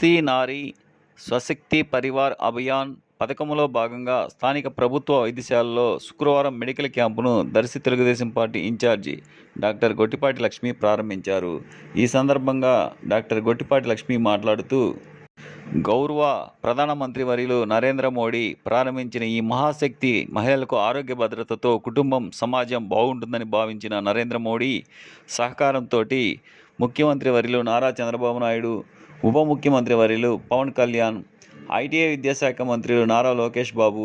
స్వస్తి నారీ స్వశక్తి పరివార్ అభియాన్ పథకంలో భాగంగా స్థానిక ప్రభుత్వ వైద్యశాలలో శుక్రవారం మెడికల్ క్యాంపును Darsi Telugu Desam party in charge doctor Gottipati Lakshmi ప్రారంభించారు. ఈ సందర్భంగా డాక్టర్ గొట్టిపాటి లక్ష్మి మాట్లాడుతూ, గౌరవ ప్రధానమంత్రి వర్యులు నరేంద్ర మోడీ ప్రారంభించిన ఈ మహాశక్తి మహిళలకు ఆరోగ్య భద్రతతో కుటుంబం, సమాజం బాగుంటుందని భావించిన నరేంద్ర మోడీ సహకారంతో ముఖ్యమంత్రి వర్యులు నారా చంద్రబాబు నాయుడు, ఉప ముఖ్యమంత్రి వర్యులు పవన్ కళ్యాణ్, ఐటీఐ విద్యాశాఖ మంత్రులు నారా లోకేష్ బాబు,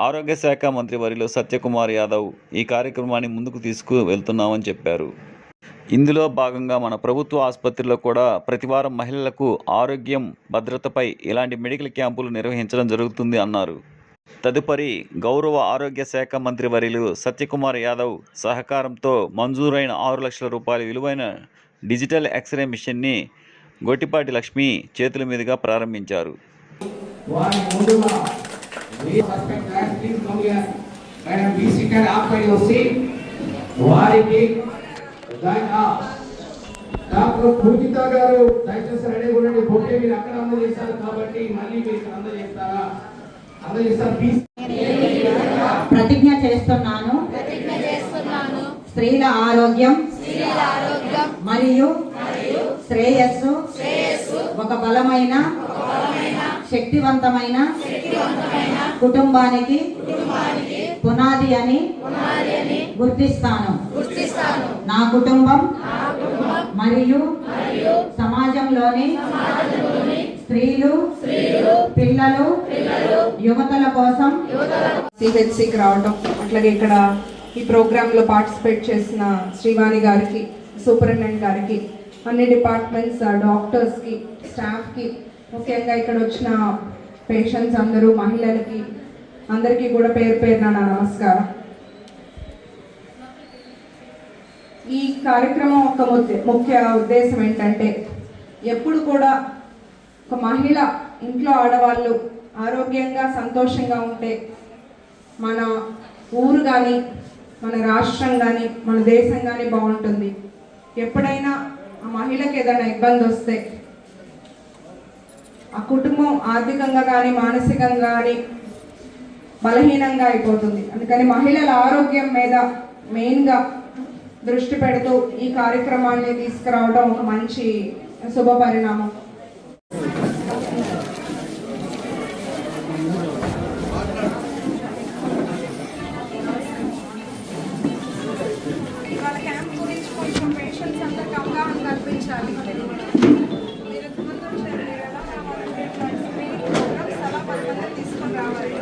ఆరోగ్య శాఖ మంత్రి వర్యులు సత్యకుమార్ యాదవ్ ఈ కార్యక్రమాన్ని ముందుకు తీసుకువెళ్తున్నామని చెప్పారు. ఇందులో భాగంగా మన ప్రభుత్వ ఆసుపత్రిలో కూడా ప్రతివారం మహిళలకు ఆరోగ్యం, భద్రతపై ఇలాంటి మెడికల్ క్యాంపులు నిర్వహించడం జరుగుతుంది అన్నారు. తదుపరి గౌరవ ఆరోగ్య శాఖ మంత్రి వర్యులు సత్యకుమార్ యాదవ్ సహకారంతో మంజూరైన 6 లక్షల రూపాయల విలువైన డిజిటల్ ఎక్స్రే మిషన్ని గొట్టిపాటి లక్ష్మి చేతుల మీదుగా ప్రారంభించారు. డాక్టర్ పూజిత గారు దయచేసి రెడీ ఉండండి. బొకే మీరు అక్కడ అందజేశారు కాబట్టి మళ్ళీ మీరు ఇక్కడ అందజేస్తారా? ప్రతిజ్ఞ చేస్తున్నాను. స్త్రీల ఆరోగ్యం మరియు శ్రేయస్సు ఒక బలమైన శక్తివంతమైన కుటుంబానికి పునాది అని గుర్తిస్తాను. నా కుటుంబం మరియు సమాజంలోని స్త్రీలు, పిల్లలు, యువతల కోసం సిహెచ్సికి రావడం, అట్లాగే ఇక్కడ ఈ ప్రోగ్రాంలో పార్టిసిపేట్ చేసిన శ్రీవాణి గారికి, సూపరింటెండెంట్ గారికి, అన్ని డిపార్ట్మెంట్స్, డాక్టర్స్కి, స్టాఫ్కి, ముఖ్యంగా ఇక్కడ వచ్చిన పేషెంట్స్ అందరూ, మహిళలకి అందరికీ కూడా పేరు పేరున నా నమస్కారం. ఈ కార్యక్రమం ఒక ముఖ్య ఉద్దేశం ఏంటంటే, ఎప్పుడు కూడా ఒక మహిళ, ఇంట్లో ఆడవాళ్ళు ఆరోగ్యంగా సంతోషంగా ఉంటే మన ఊరు కానీ, మన రాష్ట్రం కానీ, మన దేశం కానీ బాగుంటుంది. ఎప్పుడైనా ఆ మహిళకి ఏదైనా ఇబ్బంది వస్తే ఆ కుటుంబం ఆర్థికంగా కానీ, మానసికంగా కానీ బలహీనంగా అయిపోతుంది. అందుకని మహిళల ఆరోగ్యం మీద మెయిన్గా దృష్టి పెడుతూ ఈ కార్యక్రమాన్ని తీసుకురావడం ఒక మంచి శుభ పరిణామం. ఇవాళ క్యాంప్ గురించి కొంచెం పేషెంట్స్ అందరికి అవగాహన కల్పించాలి. తీసుకొని రావాలి.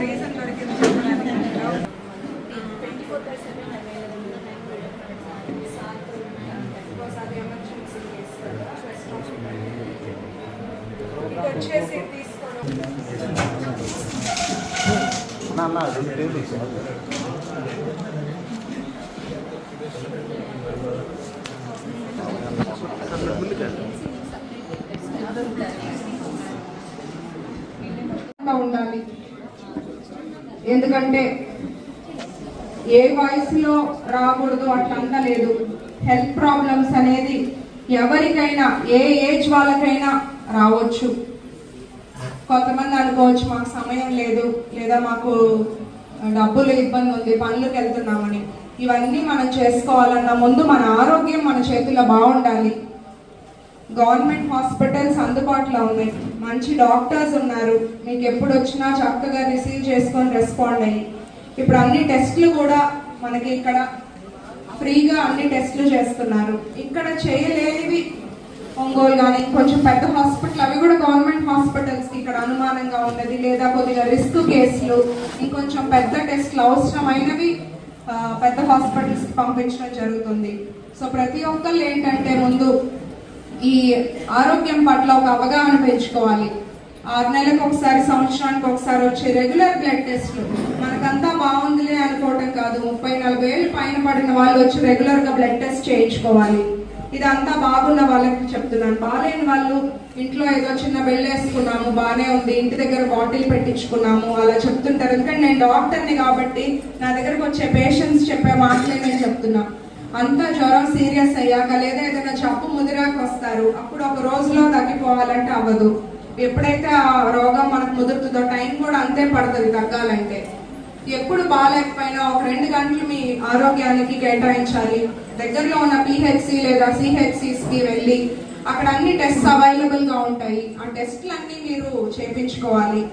రీజన్ దొరికింది. 24/7 వచ్చేసి తీసుకోవడం. ఉండాలి. ఎందుకంటే ఏ వయసులో రాకూడదు అట్లంతా లేదు. హెల్త్ ప్రాబ్లమ్స్ అనేది ఎవరికైనా, ఏ ఏజ్ వాళ్ళకైనా రావచ్చు. కొంతమంది అనుకోవచ్చు మాకు సమయం లేదు, లేదా మాకు డబ్బులు ఇబ్బంది ఉంది, పనులకు వెళ్తున్నామని. ఇవన్నీ మనం చేసుకోవాలన్నా ముందు మన ఆరోగ్యం మన చేతుల్లో బాగుండాలి. గవర్నమెంట్ హాస్పిటల్స్ అందుబాటులో ఉన్నాయి, మంచి డాక్టర్స్ ఉన్నారు. మీకు ఎప్పుడు వచ్చినా చక్కగా రిసీవ్ చేసుకొని రెస్పాండ్ అయ్యి, ఇప్పుడు అన్ని టెస్టులు కూడా మనకి ఇక్కడ ఫ్రీగా అన్ని టెస్టులు చేస్తున్నారు. ఇక్కడ చేయలేనివి ఒంగోలు కానీ కొంచెం పెద్ద హాస్పిటల్, అవి కూడా గవర్నమెంట్ హాస్పిటల్స్కి ఇక్కడ అనుమానంగా ఉన్నది, లేదా కొద్దిగా రిస్క్ కేసులు, ఇంకొంచెం పెద్ద టెస్టులు అవసరమైనవి పెద్ద హాస్పిటల్స్కి పంపించడం జరుగుతుంది. సో ప్రతి ఒక్కళ్ళు ఏంటంటే ముందు ఈ ఆరోగ్యం పట్ల ఒక అవగాహన పెంచుకోవాలి. 6 నెలలకు ఒకసారి, సంవత్సరానికి ఒకసారి వచ్చే రెగ్యులర్ బ్లడ్ టెస్ట్లు. మనకంతా బాగుందిలే అనుకోవటం కాదు, 30-40 ఏళ్ళు పైన పడిన వాళ్ళు వచ్చి రెగ్యులర్గా బ్లడ్ టెస్ట్ చేయించుకోవాలి. ఇదంతా బాగున్న వాళ్ళకి చెప్తున్నాను. బాగాలేని వాళ్ళు ఇంట్లో ఏదో చిన్న బెల్ వేసుకున్నాము, బాగానే ఉంది, ఇంటి దగ్గర బాటిల్ పెట్టించుకున్నాము అలా చెప్తుంటారు. ఎందుకంటే నేను డాక్టర్ని కాబట్టి నా దగ్గరకు వచ్చే పేషెంట్స్ చెప్పే మాటలే నేను చెప్తున్నా. అంతా జ్వరం సీరియస్ అయ్యాక లేదా ఏదైనా జబ్బు ముదిరాక వస్తారు. అప్పుడు ఒక రోజులో తగ్గిపోవాలంటే అవ్వదు. ఎప్పుడైతే ఆ రోగం మనకు ముదురుతుందో టైం కూడా అంతే పడుతుంది తగ్గాలంటే. ఎప్పుడు బాగాలేకపోయినా ఒక 2 గంటలు మీ ఆరోగ్యానికి కేటాయించాలి. దగ్గరలో ఉన్న పిహెచ్సి లేదా సిహెచ్సిస్కి వెళ్ళి అక్కడ అన్ని టెస్ట్ అవైలబుల్గా ఉంటాయి. ఆ టెస్ట్లన్నీ మీరు చేయించుకోవాలి.